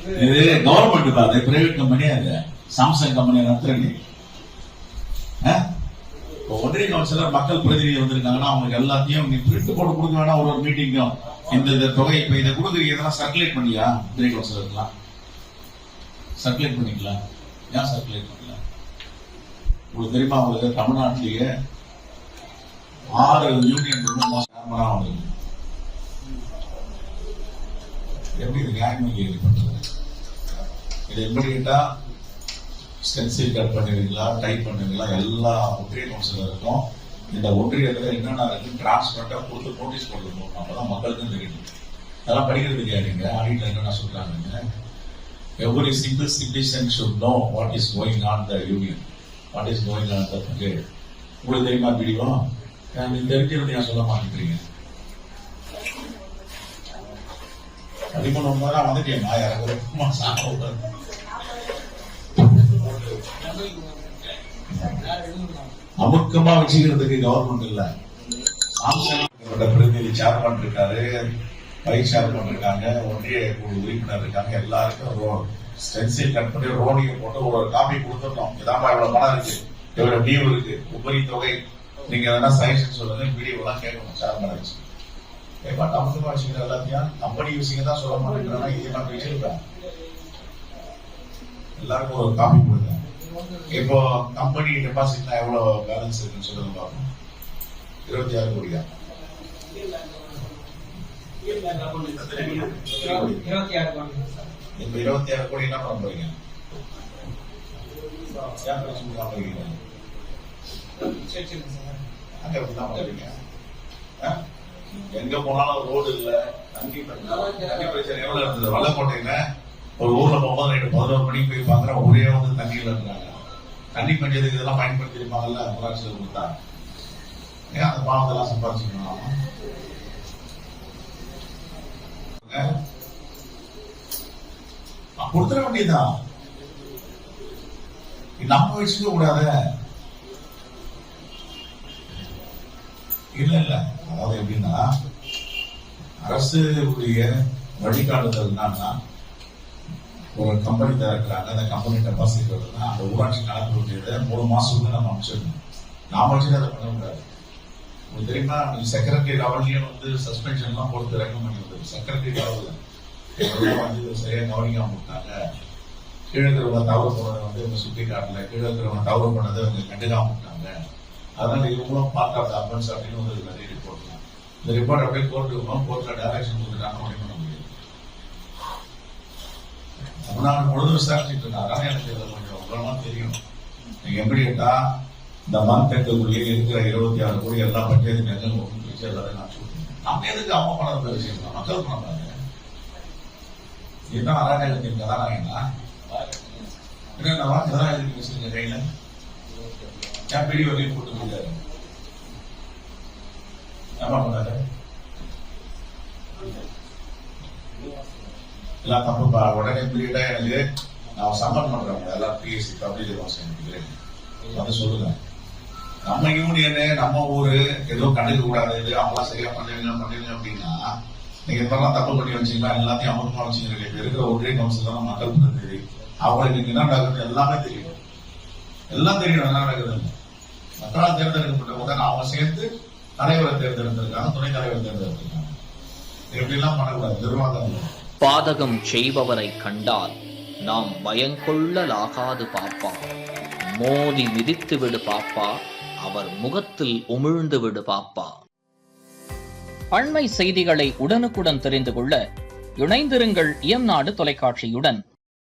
இது கவர்மெண்ட் தான், அது பிரைவேட் கம்பெனியா அது சாம்சங் கம்பெனியா நடத்துறீங்க. இப்போ ஒன்றிய கவுன்சிலர் மக்கள் பிரதிநிதி வந்திருக்காங்கன்னா அவங்களுக்கு எல்லாத்தையும் நீ பிரிண்ட் போட்டு கொடுக்க வேணா, ஒரு மீட்டிங்கும் இந்த தொகை இப்ப இதை கொடுக்குறீங்க இதெல்லாம் சர்க்குலேட் பண்ணியா? ஒன்றிய கவுன்சிலர்லாம் சர்க்குலேட் பண்ணிக்கலாம். ஏன் சர்க்குலேட் பண்ணல? உங்களுக்கு தெரியுமா, உங்களுக்கு தமிழ்நாட்டிலேயே 6 யூனியன் சேர்மனா வந்திருக்கு. எப்படி இது நியாயமா கேள்வி பண்றது? இது எப்படி கேட்டா ஸ்டென்சில் கட் பண்ணுவீங்களா, டைப் பண்ணுவீங்களா? எல்லா ஒன்றிய கவுன்சிலருக்கும் இந்த ஒன்றியத்துல என்னென்ன இருக்கு டிரான்ஸ்பரண்டா கொடுத்து நோட்டீஸ் போட்டுருக்கோம். அப்பதான் மக்களுக்கும் தெரியும். அதெல்லாம் படிக்கிறதுக்கு யாருங்க ஆடிட்ல என்னென்ன சொல்றாங்க? Every single citizen should know what is going on the union, what is going on the brigade. உங்களுக்கு தெரியுமா வீடியோ? நீங்க தெரிஞ்சிருந்து ஏன் சொல்ல மாட்டேங்கிறீங்க? 13 மணி நேரம் வந்துட்டேன் அமுக்கமா வச்சுக்கிறதுக்கு கவர்மெண்ட் இல்ல. பிரதிநிதி சேர்மன் இருக்காரு, வைஸ் சேர்மன் இருக்காங்க, ஒன்றிய குழு உறுப்பினர் இருக்காங்க. எல்லாருக்கும் ஸ்டென்சில் கட் பண்ணி ரோடியை போட்டு ஒரு காப்பி கொடுத்துட்டோம். இதான் இவ்வளவு பணம் இருக்கு, இவ்வளவு டியூ இருக்கு, உபரி தொகை, நீங்க எதனா சஜஷன் சொல்லுங்க. வீடியோ எல்லாம் கேட்கணும் சேர்மன் வச்சு. அமுக்கமா வச்சுக்கிற எல்லாத்தையும் கம்பெனி விஷயம் தான் சொல்ல மாட்டேங்கிறாங்க. இதே மாதிரி வச்சிருக்கேன். எல்லாருக்கும் ஒரு காப்பி கொடுங்க. இப்போ கம்பெனி டெபாசிட்னா எவ்வளவு பேலன்ஸ் இருக்குன்னு சொல்லுங்க பாப்போம். 26 கோடியா? இப்ப 26 கோடி என்ன பண்ண போறீங்க? எங்க போனாலும் ரோடு இல்ல, தண்ணி பிரச்சனை எவ்வளவு இருந்தது? வல்லக்கோட்டையில ஒரு ஊர்ல போகும்போது நைட்டு 11 மணிக்கு போய் பாக்குற ஒரே வந்து தண்ணியில இருந்தாங்க. தண்ணி பஞ்சத்துக்கு இதெல்லாம் பயன்படுத்தி இருப்பாங்கல்ல ஊராட்சியில் கொடுத்தா. ஏன் அந்த பாவத்தெல்லாம் சம்பாதிச்சுக்கணும்? கொடுத்துட வேண்டியதுதான். நம்ம வச்சுக்க கூடாது. இல்ல இல்ல, அதாவது எப்படின்னா அரசு உடைய வழிகாட்டுதல் என்னன்னா, ஒரு கம்பெனி திறக்கிறாங்க, அந்த கம்பெனி டெபாசிட் வருதுன்னா அந்த ஊராட்சி கணக்கு வேண்டியதை 3 மாசத்துக்கு நம்ம அமைச்சிடணும். நாம வச்சுட்டு அதை பண்ண முடியாது. உங்களுக்கு தெரியுமா, செக்ரட்டரி லெவல்லையும் வந்து சஸ்பென்ஷன் எல்லாம் போட்டு ரெக்கமெண்ட் வந்தது. செக்ரட்டரி லெவலில் வந்து சரியா கவனிக்காம விட்டாங்க. கீழே இருக்கிறவங்க தவறு போனதை வந்து இவங்க சுட்டி காட்டல, கீழே இருக்கிறவங்க தவறு பண்ணதை இவங்க கண்டுக்காம விட்டாங்க. அதனால இவங்களும் பார்ட் ஆஃப் த அஃபென்ஸ் அப்படின்னு ஒரு நிறைய ரிப்போர்ட். இந்த ரிப்போர்ட் அப்படியே கோர்ட்டுக்கு கோர்ட்ல டைரக்ஷன் கொடுத்துட்டாங்க. ஒன்றும் பண்ண முடியாது. தமிழ்நாடு முழுதும் விசாரிச்சுட்டு இருக்காங்க. அதனால எனக்கு இதில் கொஞ்சம் உங்களமா தெரியும். நீங்க எப்படி கேட்டா இந்த மந்த் எண்டுக்குள்ளேயே இருக்கிற 26 கோடி எல்லா பஞ்சாயத்து எங்க ஒன்று வச்சு எல்லாரும் நான் சொல்றேன். நம்ம எதுக்கு அவங்க பணம் பேசிக்கலாம்? மக்கள் பணம் பாருங்க. இதுதான் அராஜகத்தின் கதாநாயகனா? என்னவா கதாநாயகத்துக்கு வச்சிருக்க கையில ஏன் பெரிய வரையும் போட்டு போயிட்டாரு? என்ன பண்ணாரு? எல்லாம் தப்புப்பா. உடனே பீரியடா எனக்கு நான் சம்மன் பண்றேன். எல்லாம் பிஎஸ்சி பப்ளிக் வந்து சொல்லுங்க. நம்ம யூனியனு நம்ம ஊரு ஏதோ கண்டுக்க கூடாது, அவங்களாம் சரியா பண்ணுங்க அப்படின்னா நீங்க இப்பெல்லாம் தப்பு பண்ணி வச்சீங்களா? எல்லாத்தையும் அமர்மா வச்சுக்கிறீங்க. இப்ப இருக்கிற ஒன்றிய கவுன்சில் தான் மக்கள் பிரதிநிதி. அவங்களுக்கு நீங்க என்ன நடக்குது எல்லாமே தெரியும். எல்லாம் தெரியும் என்ன நடக்குதுன்னு. மக்களால் தேர்ந்தெடுக்கப்பட்ட போது அவங்க சேர்த்து தலைவரை தேர்ந்தெடுத்திருக்காங்க, துணைத் தலைவரை தேர்ந்தெடுத்திருக்காங்க. எப்படி எல்லாம் பண்ணக்கூடாது. நிர்வாகம் பாதகம் செய்பவரை கண்டால் நாம் பயங்கொள்ளலாகாது பாப்பா. மோதி மிதித்து விடு பாப்பா, அவர் முகத்தில் உமிழ்ந்து விடு பாப்பா. அண்மை செய்திகளை உடனுக்குடன் தெரிந்து கொள்ள இணைந்திருங்கள் இயம்நாடு தொலைக்காட்சியுடன்.